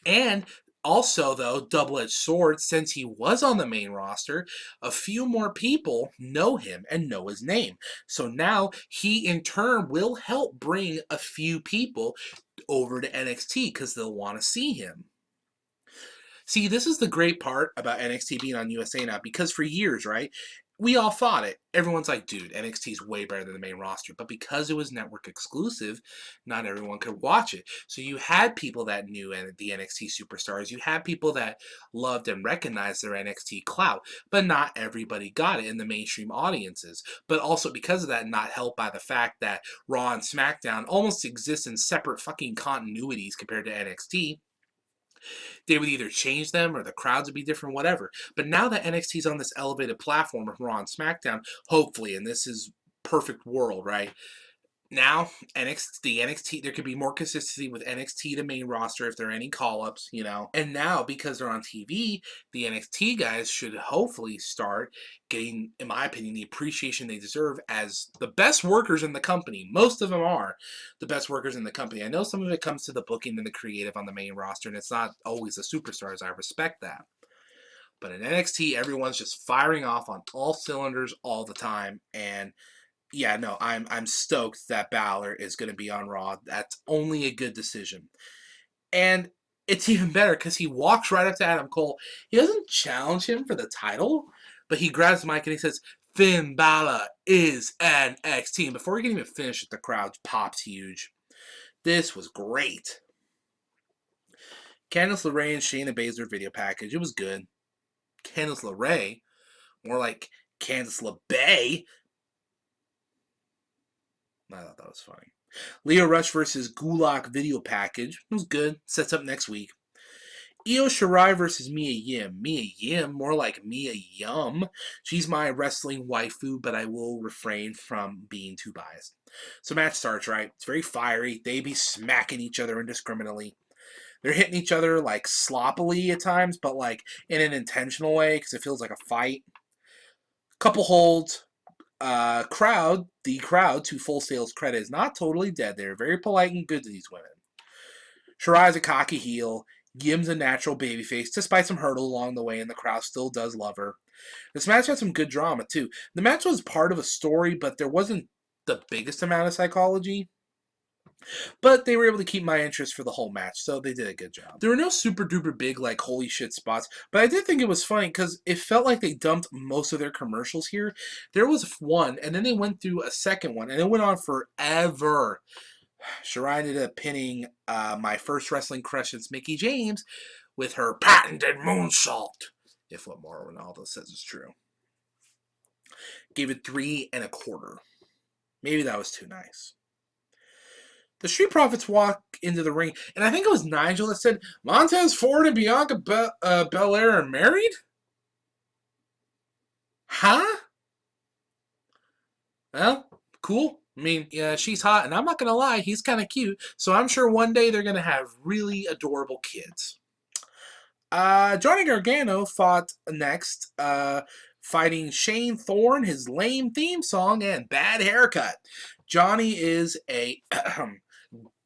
And also, though, double-edged sword, since he was on the main roster, a few more people know him and know his name. So now he, in turn, will help bring a few people over to NXT because they'll want to see him. See, this is the great part about NXT being on USA now, because for years, right, we all thought it. Everyone's like, dude, NXT's way better than the main roster. But because it was network exclusive, not everyone could watch it. So you had people that knew the NXT superstars. You had people that loved and recognized their NXT clout. But not everybody got it in the mainstream audiences. But also because of that, not helped by the fact that Raw and SmackDown almost exist in separate fucking continuities compared to NXT. They would either change them or the crowds would be different, whatever. But now that NXT's on this elevated platform of Raw and SmackDown, hopefully, and this is perfect world, right? Now, NXT, there could be more consistency with NXT, the main roster, if there are any call-ups, And now, because they're on TV, the NXT guys should hopefully start getting, in my opinion, the appreciation they deserve as the best workers in the company. Most of them are the best workers in the company. I know some of it comes to the booking and the creative on the main roster, and it's not always the superstars. I respect that. But in NXT, everyone's just firing off on all cylinders all the time, and yeah, no, I'm stoked that Balor is going to be on Raw. That's only a good decision. And it's even better because he walks right up to Adam Cole. He doesn't challenge him for the title, but he grabs the mic and he says, Finn Balor is NXT. And before he can even finish it, the crowd pops huge. This was great. Candice LeRae and Shayna Baszler video package. It was good. Candice LeRae, more like Candice LeBay. I thought that was funny. Leo Rush versus Gulak video package. It was good. Sets up next week. Io Shirai versus Mia Yim. Mia Yim, more like Mia Yum. She's my wrestling waifu, but I will refrain from being too biased. So match starts, right? It's very fiery. They be smacking each other indiscriminately. They're hitting each other like sloppily at times, but like in an intentional way because it feels like a fight. Couple holds. The crowd, to Full Sail's credit, is not totally dead. They're very polite and good to these women. Shirai's a cocky heel. Yim's a natural babyface, despite some hurdles along the way, and the crowd still does love her. This match had some good drama, too. The match was part of a story, but there wasn't the biggest amount of psychology. But they were able to keep my interest for the whole match, so they did a good job. There were no super duper big, like, holy shit spots, but I did think it was funny because it felt like they dumped most of their commercials here. There was one, and then they went through a second one, and it went on forever. Shirai ended up pinning my first wrestling crush since Mickie James with her patented moonsault, if what Mauro Ronaldo says is true. Gave it 3.25. Maybe that was too nice. The Street Profits walk into the ring, and I think it was Nigel that said, Montez Ford and Bianca Belair are married? Huh? Well, cool. I mean, yeah, she's hot, and I'm not going to lie, he's kind of cute, so I'm sure one day they're going to have really adorable kids. Johnny Gargano fought next, fighting Shane Thorne, his lame theme song, and bad haircut. Johnny is a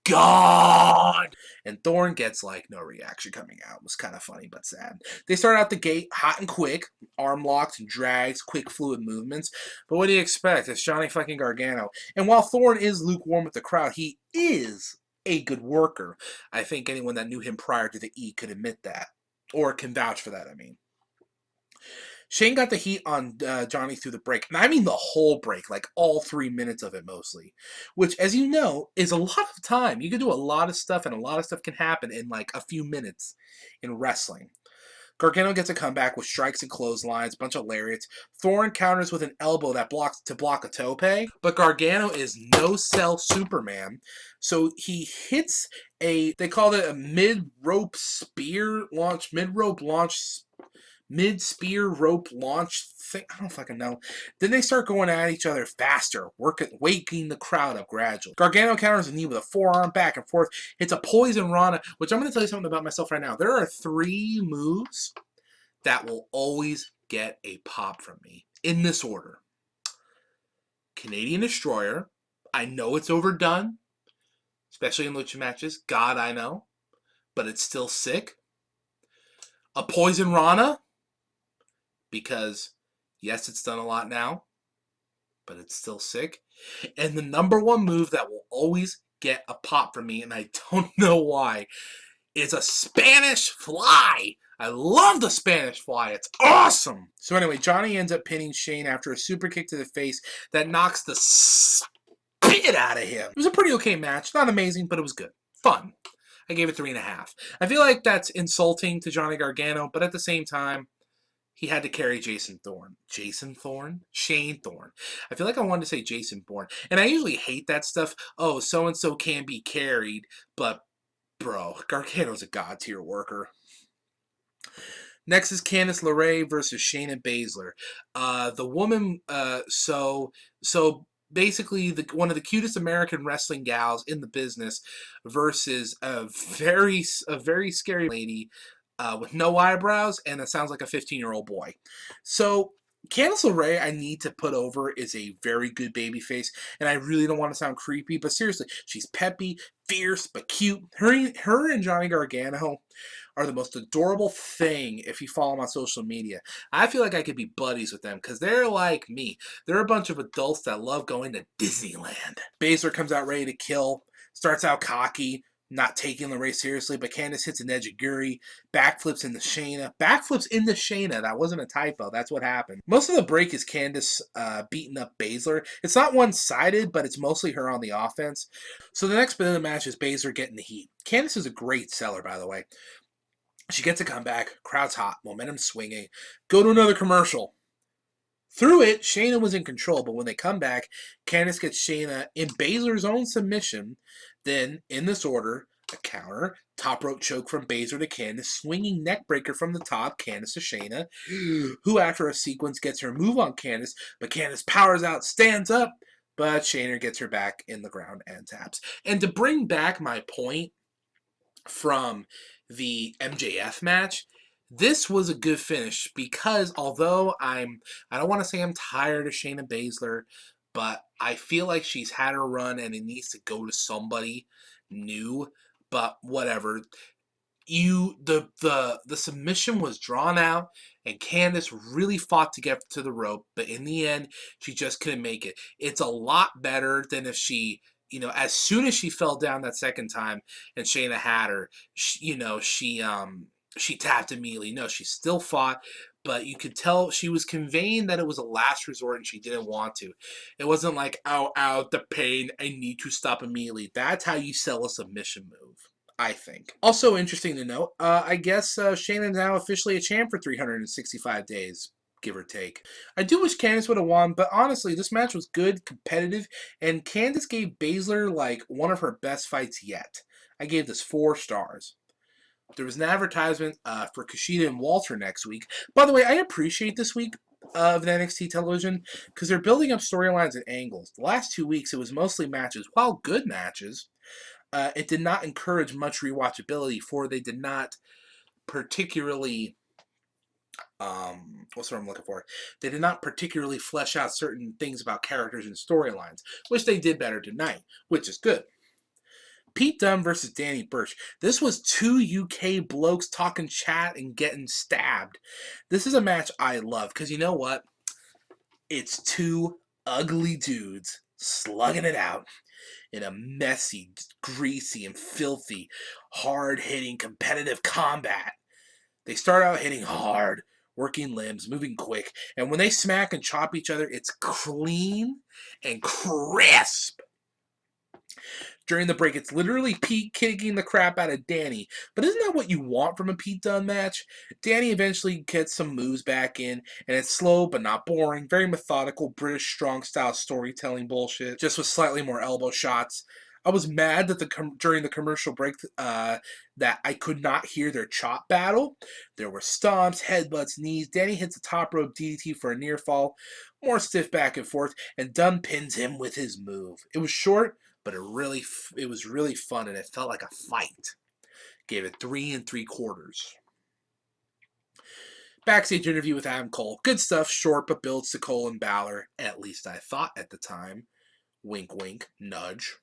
God! And Thorne gets, like, no reaction coming out. It was kind of funny, but sad. They start out the gate hot and quick. Arm locks and drags, quick fluid movements. But what do you expect? It's Johnny fucking Gargano. And while Thorne is lukewarm with the crowd, he is a good worker. I think anyone that knew him prior to the E could admit that. Or can vouch for that, I mean. Shane got the heat on Johnny through the break. And I mean the whole break, like all 3 minutes of it mostly. Which, as you know, is a lot of time. You can do a lot of stuff, and a lot of stuff can happen in like a few minutes in wrestling. Gargano gets a comeback with strikes and clotheslines, bunch of lariats. Thorne counters with an elbow that blocks to block a tope. But Gargano is no-sell Superman. So he hits they call it a mid-rope spear launch, mid-spear rope launch thing. I don't fucking know. Then they start going at each other faster, waking the crowd up gradually. Gargano counters a knee with a forearm back and forth. It's a poison Rana, which I'm going to tell you something about myself right now. There are 3 moves that will always get a pop from me. In this order. Canadian Destroyer. I know it's overdone, especially in lucha matches. God, I know. But it's still sick. A poison Rana. Because, yes, it's done a lot now, but it's still sick. And the number 1 move that will always get a pop from me, and I don't know why, is a Spanish Fly. I love the Spanish Fly. It's awesome. So anyway, Johnny ends up pinning Shane after a super kick to the face that knocks the spit out of him. It was a pretty okay match. Not amazing, but it was good. Fun. I gave it 3.5. I feel like that's insulting to Johnny Gargano, but at the same time, he had to carry Jason Thorne. Jason Thorne? Shane Thorne. I feel like I wanted to say Jason Bourne. And I usually hate that stuff. Oh, so-and-so can be carried. But, bro, Gargano's a god-tier worker. Next is Candice LeRae versus Shayna Baszler. The woman, so basically one of the cutest American wrestling gals in the business versus a very scary lady with no eyebrows, and it sounds like a 15-year-old boy. So Candice LeRae, I need to put over, is a very good babyface, and I really don't want to sound creepy, but seriously, she's peppy, fierce, but cute. Her and Johnny Gargano are the most adorable thing if you follow them on social media. I feel like I could be buddies with them because they're like me. They're a bunch of adults that love going to Disneyland. Baszler comes out ready to kill, starts out cocky, not taking LeRae seriously, but Candice hits an ejiguri, backflips into Shayna. That wasn't a typo. That's what happened. Most of the break is Candice beating up Baszler. It's not one-sided, but it's mostly her on the offense. So the next bit of the match is Baszler getting the heat. Candice is a great seller, by the way. She gets a comeback, crowd's hot, momentum swinging. Go to another commercial. Through it, Shayna was in control, but when they come back, Candice gets Shayna in Baszler's own submission. Then, in this order, a counter, top rope choke from Baszler to Candice, swinging neck breaker from the top, Candice to Shayna, who after a sequence gets her move on Candice, but Candice powers out, stands up, but Shayna gets her back in the ground and taps. And to bring back my point from the MJF match, this was a good finish because although I don't want to say I'm tired of Shayna Baszler, but I feel like she's had her run and it needs to go to somebody new. But whatever. The submission was drawn out and Candice really fought to get to the rope, but in the end she just couldn't make it. It's a lot better than if she, as soon as she fell down that second time and Shayna had her, she tapped immediately. No, she still fought, but you could tell she was conveying that it was a last resort and she didn't want to. It wasn't like, ow, the pain, I need to stop immediately. That's how you sell a submission move, I think. Also interesting to note, I guess Shayna's now officially a champ for 365 days. Give or take. I do wish Candice would have won, but honestly, this match was good, competitive, and Candice gave Baszler like one of her best fights yet. I gave this 4 stars. There was an advertisement for Kushida and Walter next week. By the way, I appreciate this week of the NXT television because they're building up storylines and angles. The last 2 weeks, it was mostly matches. While good matches, it did not encourage much rewatchability, for they did not particularly... what's the word I'm looking for? They did not particularly flesh out certain things about characters and storylines, which they did better tonight, which is good. Pete Dunne versus Danny Burch. This was 2 UK blokes talking chat and getting stabbed. This is a match I love because you know what? It's 2 ugly dudes slugging it out in a messy, greasy, and filthy, hard-hitting, competitive combat. They start out hitting hard, working limbs, moving quick, and when they smack and chop each other, it's clean and crisp. During the break, it's literally Pete kicking the crap out of Danny. But isn't that what you want from a Pete Dunne match? Danny eventually gets some moves back in, and it's slow but not boring. Very methodical British strong style storytelling bullshit, just with slightly more elbow shots. I was mad that during the commercial break that I could not hear their chop battle. There were stomps, headbutts, knees. Danny hits a top rope DDT for a near fall. More stiff back and forth, and Dunne pins him with his move. It was short, but it was really fun, and it felt like a fight. Gave it 3 3/4. Backstage interview with Adam Cole. Good stuff, short, but builds to Cole and Balor. At least I thought at the time. Wink, wink, nudge.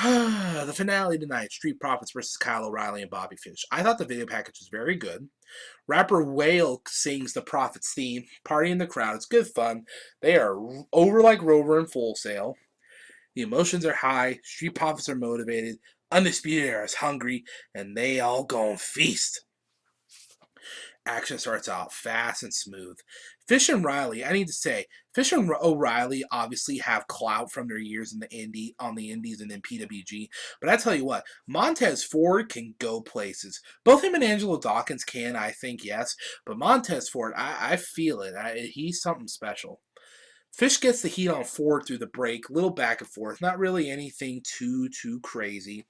The finale tonight, Street Profits versus Kyle O'Reilly and Bobby Fish. I thought the video package was very good. Rapper Whale sings the Profits theme. Party in the crowd. It's good fun. They are over like Rover and Full Sail. The emotions are high. Street Profits are motivated. Undisputed Era is hungry. And they all gon' feast. Action starts out fast and smooth. Fish and Riley, I need to say, Fish and O'Reilly obviously have clout from their years on the indies and in PWG. But I tell you what, Montez Ford can go places. Both him and Angelo Dawkins can, I think, yes. But Montez Ford, I feel it. He's something special. Fish gets the heat on Ford through the break, little back and forth, not really anything too crazy,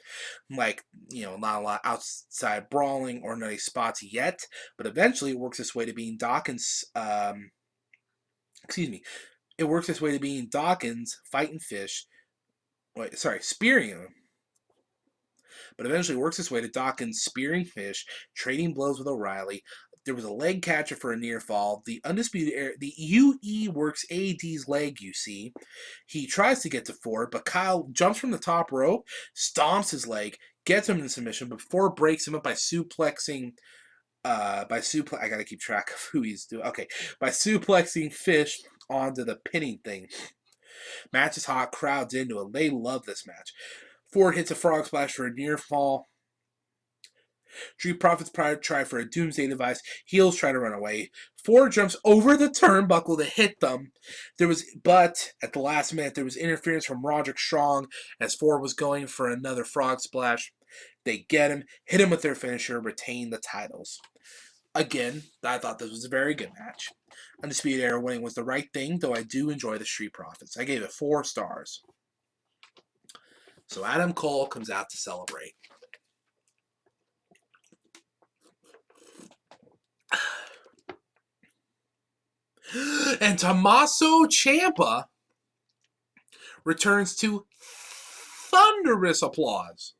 like, not a lot outside brawling or nutty spots yet, but eventually it works its way to being Dawkins, it works its way to being Dawkins fighting Fish, spearing him. But eventually works its way to Dawkins spearing Fish, trading blows with O'Reilly. There was a leg catcher for a near fall. The Undisputed Era, the UE works AD's leg, you see. He tries to get to Ford, but Kyle jumps from the top rope, stomps his leg, gets him in submission, but Ford breaks him up by suplexing, I gotta keep track of who he's doing. Okay, by suplexing Fish onto the pinning thing. Match is hot, crowd's into it. They love this match. Ford hits a frog splash for a near fall. Street Profits try for a doomsday device. Heels try to run away. Ford jumps over the turnbuckle to hit them. But at the last minute, there was interference from Roderick Strong as Ford was going for another frog splash. They get him, hit him with their finisher, retain the titles. Again, I thought this was a very good match. Undisputed Era winning was the right thing, though I do enjoy the Street Profits. I gave it 4 stars. So Adam Cole comes out to celebrate. And Tommaso Ciampa returns to thunderous applause.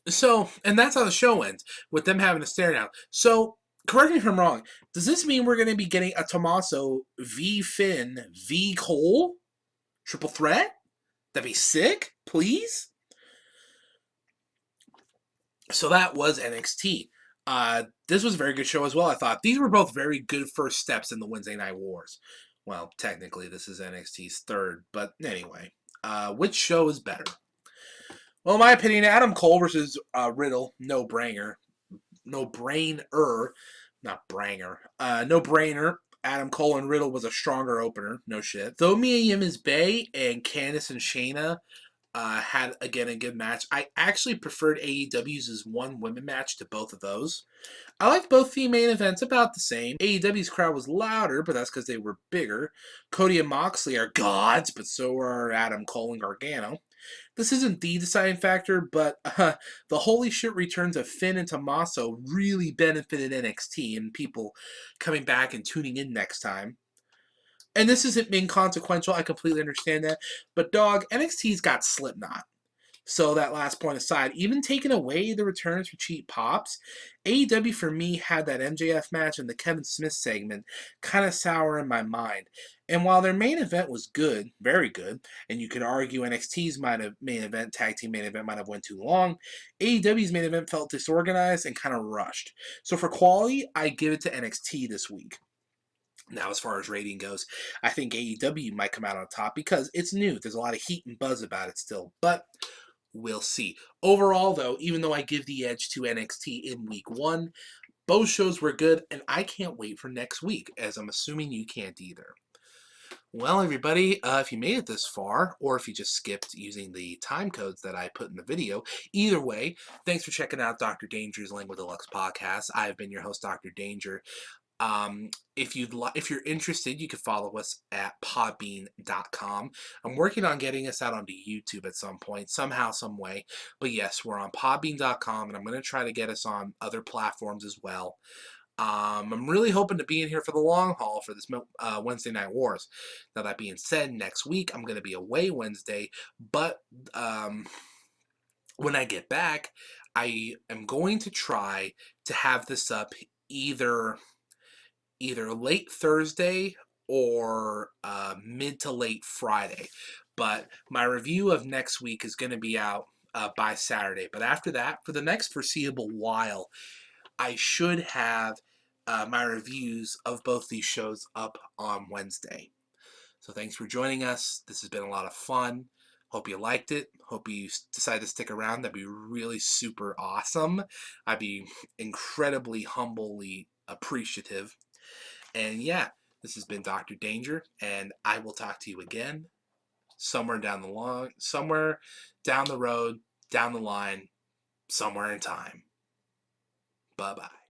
So, and that's how the show ends, with them having a stare down. So, correct me if I'm wrong, does this mean we're going to be getting a Tommaso v. Finn v. Cole triple threat? That'd be sick, please? So that was NXT. This was a very good show as well, I thought. These were both very good first steps in the Wednesday Night Wars. Well, technically, this is NXT's third, but anyway. Which show is better? Well, in my opinion, Adam Cole versus Riddle, no-brainer. No-brainer. Not branger. No-brainer. Adam Cole and Riddle was a stronger opener. No shit. Though Mia Yim Bay and Candice and Shayna had, again, a good match. I actually preferred AEW's one women match to both of those. I liked both the main events about the same. AEW's crowd was louder, but that's because they were bigger. Cody and Moxley are gods, but so are Adam Cole and Gargano. This isn't the deciding factor, but the holy shit returns of Finn and Tommaso really benefited NXT and people coming back and tuning in next time. And this isn't inconsequential, I completely understand that. But dog, NXT's got Slipknot. So that last point aside, even taking away the returns for cheap pops, AEW for me had that MJF match and the Kevin Smith segment kind of sour in my mind. And while their main event was good, very good, and you could argue NXT's tag team main event might have went too long, AEW's main event felt disorganized and kind of rushed. So for quality, I give it to NXT this week. Now, as far as rating goes, I think AEW might come out on top because it's new. There's a lot of heat and buzz about it still. But we'll see. Overall, though, even though I give the edge to NXT in week 1, both shows were good, and I can't wait for next week, as I'm assuming you can't either. Well, everybody, if you made it this far, or if you just skipped using the time codes that I put in the video, either way, thanks for checking out Dr. Danger's Lengua Deluxe podcast. I've been your host, Dr. Danger. If you're interested, you can follow us at podbean.com. I'm working on getting us out onto YouTube at some point, somehow, some way. But yes, we're on podbean.com, and I'm going to try to get us on other platforms as well. I'm really hoping to be in here for the long haul for this Wednesday Night Wars. Now, that being said, next week I'm going to be away Wednesday, but when I get back, I am going to try to have this up either late Thursday or mid to late Friday. But my review of next week is going to be out by Saturday. But after that, for the next foreseeable while, I should have my reviews of both these shows up on Wednesday. So thanks for joining us. This has been a lot of fun. Hope you liked it. Hope you decide to stick around. That'd be really super awesome. I'd be incredibly humbly appreciative. And yeah, this has been Dr. Danger, and I will talk to you again somewhere down the road, down the line, somewhere in time. Bye-bye.